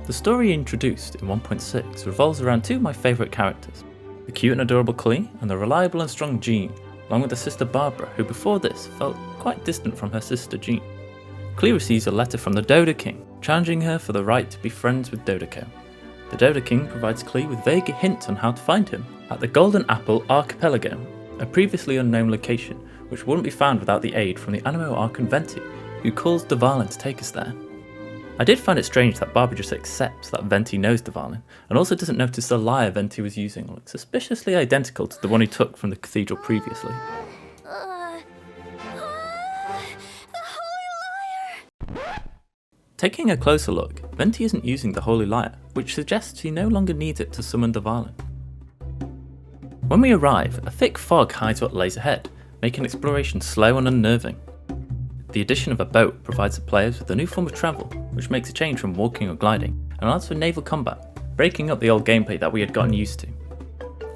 The story introduced in 1.6 revolves around two of my favourite characters, the cute and adorable Klee and the reliable and strong Jean, along with her sister Barbara, who before this felt quite distant from her sister Jean. Klee receives a letter from the Dodoking, challenging her for the right to be friends with Dodoking. The Dodoking provides Klee with vague hints on how to find him at the Golden Apple Archipelago, a previously unknown location which wouldn't be found without the aid from the Anemo Archon Venti, who calls Dvalin to take us there. I did find it strange that Barbara just accepts that Venti knows Dvalin, and also doesn't notice the lyre Venti was using looks suspiciously identical to the one he took from the cathedral previously. The holy lyre! Taking a closer look, Venti isn't using the holy lyre, which suggests he no longer needs it to summon Dvalin. When we arrive, a thick fog hides what lays ahead, making exploration slow and unnerving. The addition of a boat provides the players with a new form of travel, which makes a change from walking or gliding, and allows for naval combat, breaking up the old gameplay that we had gotten used to.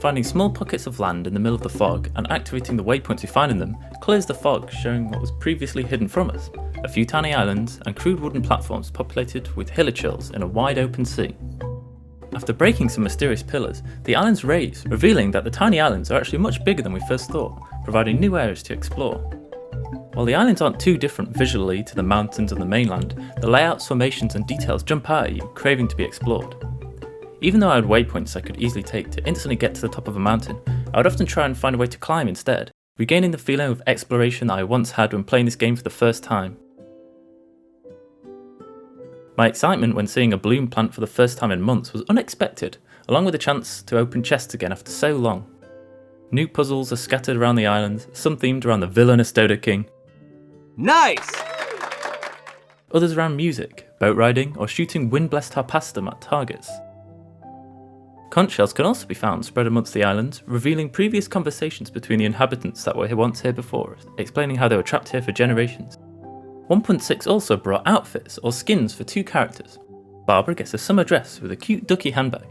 Finding small pockets of land in the middle of the fog and activating the waypoints we find in them clears the fog, showing what was previously hidden from us, a few tiny islands and crude wooden platforms populated with hilichurls in a wide open sea. After breaking some mysterious pillars, the islands raise, revealing that the tiny islands are actually much bigger than we first thought, providing new areas to explore. While the islands aren't too different visually to the mountains on the mainland, the layouts, formations and details jump out at you, craving to be explored. Even though I had waypoints I could easily take to instantly get to the top of a mountain, I would often try and find a way to climb instead, regaining the feeling of exploration that I once had when playing this game for the first time. My excitement when seeing a bloom plant for the first time in months was unexpected, along with a chance to open chests again after so long. New puzzles are scattered around the islands, some themed around the villainous Dodoking. Nice! Others around music, boat riding, or shooting wind-blessed harpastum at targets. Conch shells can also be found spread amongst the islands, revealing previous conversations between the inhabitants that were once here before us, explaining how they were trapped here for generations. 1.6 also brought outfits or skins for two characters. Barbara gets a summer dress with a cute ducky handbag.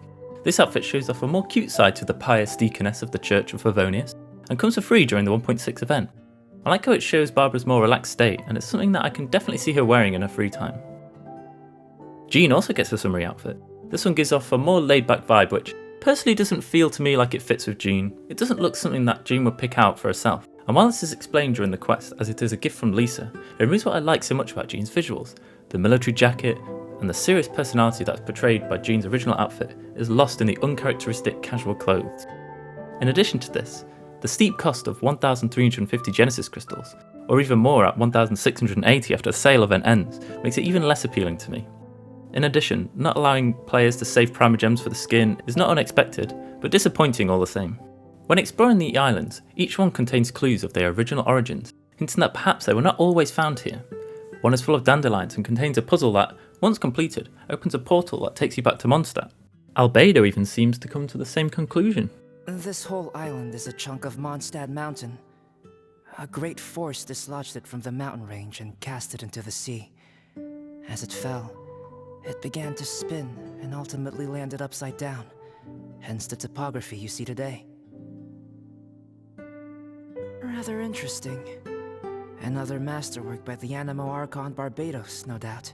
This outfit shows off a more cute side to the pious deaconess of the Church of Favonius, and comes for free during the 1.6 event. I like how it shows Barbara's more relaxed state, and it's something that I can definitely see her wearing in her free time. Jean also gets a summery outfit. This one gives off a more laid-back vibe, which personally doesn't feel to me like it fits with Jean. It doesn't look something that Jean would pick out for herself. And while this is explained during the quest, as it is a gift from Lisa, it removes what I like so much about Jean's visuals. The military jacket, and the serious personality that's portrayed by Jean's original outfit is lost in the uncharacteristic casual clothes. In addition to this, the steep cost of 1,350 Genesis crystals, or even more at 1,680 after the sale event ends, makes it even less appealing to me. In addition, not allowing players to save primogems for the skin is not unexpected, but disappointing all the same. When exploring the islands, each one contains clues of their original origins, hinting that perhaps they were not always found here. One is full of dandelions and contains a puzzle that, once completed, opens a portal that takes you back to Mondstadt. Albedo even seems to come to the same conclusion. This whole island is a chunk of Mondstadt Mountain. A great force dislodged it from the mountain range and cast it into the sea. As it fell, it began to spin and ultimately landed upside down, hence the topography you see today. Rather interesting. Another masterwork by the Anemo Archon Barbados, no doubt.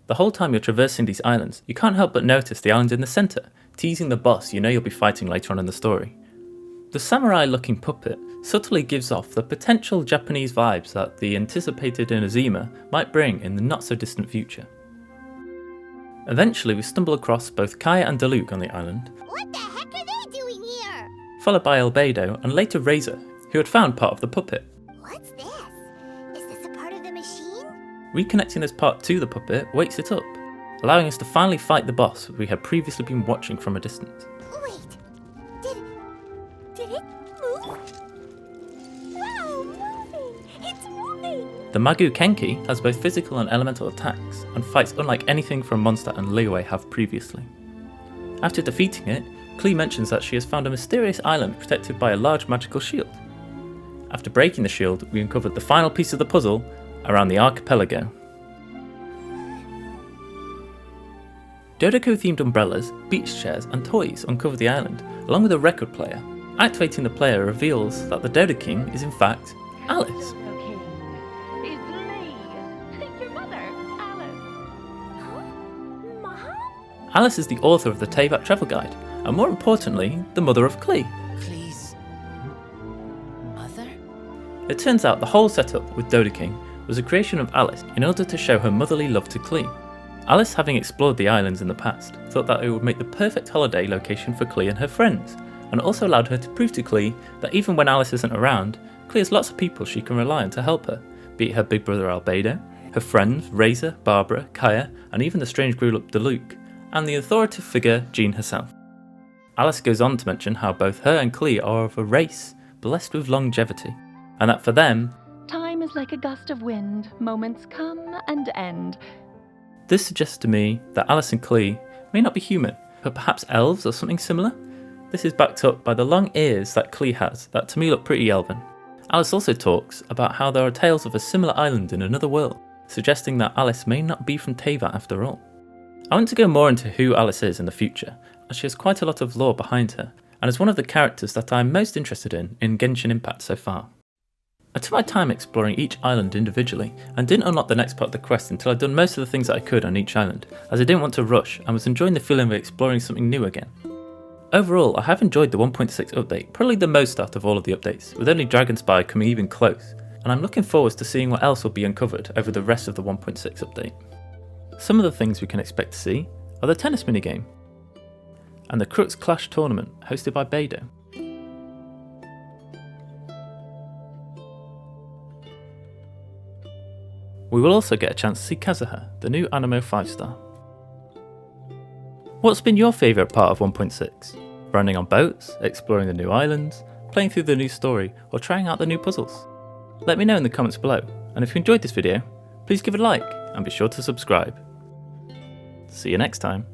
The whole time you're traversing these islands, you can't help but notice the island in the centre, teasing the boss you know you'll be fighting later on in the story. The samurai-looking puppet subtly gives off the potential Japanese vibes that the anticipated Inazuma might bring in the not-so-distant future. Eventually we stumble across both Kaya and Diluc on the island. What the heck are they doing here? Followed by Albedo and later Razor, who had found part of the puppet. What's this? Is this a part of Reconnecting this part to the puppet wakes it up, allowing us to finally fight the boss we had previously been watching from a distance. Wait, did it move? Wow, moving! It's moving! The Magu Kenki has both physical and elemental attacks, and fights unlike anything from Mondstadt and Liyue have previously. After defeating it, Klee mentions that she has found a mysterious island protected by a large magical shield. After breaking the shield, we uncovered the final piece of the puzzle around the Archipelago. Dodoco-themed umbrellas, beach chairs and toys uncover the island, along with a record player. Activating the player reveals that the Dodoking is in fact Alice. Dodoking is me, your mother, Alice. Huh? Mom? Alice is the author of the Teyvat Travel Guide, and more importantly, the mother of Klee. Please. Mother? It turns out the whole setup with Dodoking was a creation of Alice in order to show her motherly love to Klee. Alice, having explored the islands in the past, thought that it would make the perfect holiday location for Klee and her friends, and also allowed her to prove to Klee that even when Alice isn't around, Klee has lots of people she can rely on to help her, be it her big brother Albedo, her friends Razor, Barbara, Kaya, and even the strange grown-up Deluc, and the authoritative figure Jean herself. Alice goes on to mention how both her and Klee are of a race blessed with longevity, and that for them, Time is like a gust of wind, moments come and end. this suggests to me that Alice and Klee may not be human, but perhaps elves or something similar. This is backed up by the long ears that Klee has that to me look pretty elven. Alice also talks about how there are tales of a similar island in another world, suggesting that Alice may not be from Teyvat after all. I want to go more into who Alice is in the future, as she has quite a lot of lore behind her, and is one of the characters that I'm most interested in Genshin Impact so far. I took my time exploring each island individually, and didn't unlock the next part of the quest until I'd done most of the things that I could on each island, as I didn't want to rush and was enjoying the feeling of exploring something new again. Overall, I have enjoyed the 1.6 update, probably the most out of all of the updates, with only Dragon Spire coming even close, and I'm looking forward to seeing what else will be uncovered over the rest of the 1.6 update. Some of the things we can expect to see are the tennis minigame, and the Crux Clash tournament hosted by Beidou. We will also get a chance to see Kazuha, the new Anemo 5-star. What's been your favourite part of 1.6? Running on boats, exploring the new islands, playing through the new story, or trying out the new puzzles? Let me know in the comments below, and if you enjoyed this video, please give it a like and be sure to subscribe. See you next time.